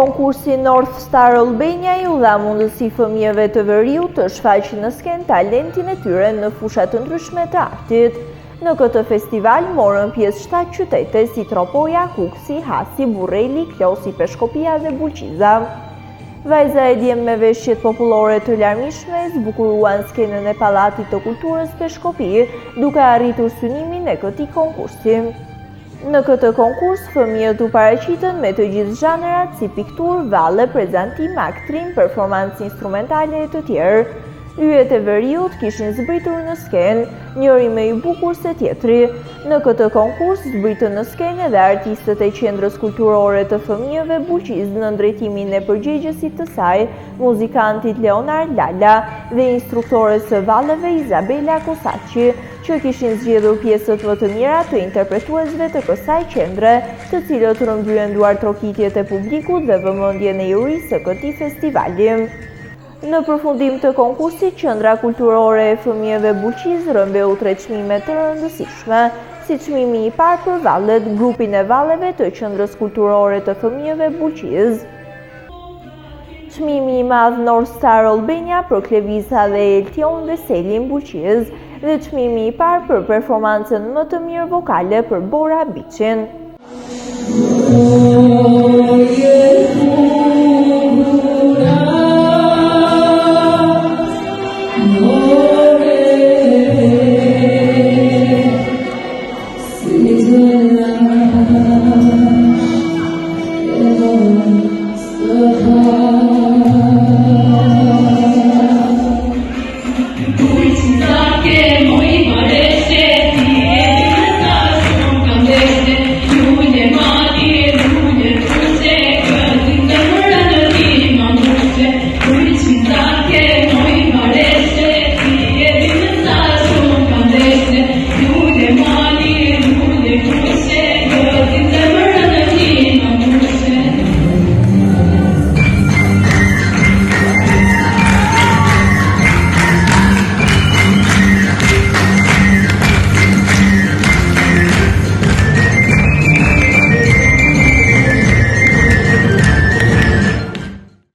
Konkursi North Star Albania ju dha mundësi fëmijëve të Veriut të shfaqin në skenë talentin e tyre në fushat të ndryshme të artit. Në këtë festival morën pjesë 7 qytete si Tropoja, Kuksi, Hasi, Burreli, Klosi, Peshkopia dhe Bulqiza. Vajza e djem me veshjet popullore të larmishme zbukuruan skenën e Pallatit të Kulturës Peshkopi, duke arritur synimin e këtij konkursi. Në këtë konkurs, fëmijët u paraqitën me të gjithë zhanërat si pikturë, valle, prezantim, aktrim, performancë instrumentale e të tjerë. Yjet e Veriut kishin zbritur në skenë, njëri më i bukur se tjetri. Në këtë konkurs zbritën në skenë edhe artistët e Qendrës Kulturore të Fëmijëve Bulqiz në drejtimin e përgjegjësit të saj, muzikantit Leonard Lala dhe instruktores së valleve Izabela Kosaçi, që kishin zgjedhur pjesët më të mira të interpretuesve të kësaj qendre, të cilët rrëmbyen duar trokitjet e publikut dhe vëmendjen e jurisë së këtij festivali. Në përfundim të konkursit, Qendra Kulturore e Fëmijëve Bulqiz rrëmbeu 3 çmime të rëndësishme, si çmimi i parë për vallet, grupin e valleve të Qendrës Kulturore të Fëmijëve Bulqiz. Çmimi i madh North Star Albania për Klevisa dhe Eltion dhe Selim Bulqiz dhe çmimi i parë për performancën më të mirë vokale për Bora Biçin. Oh,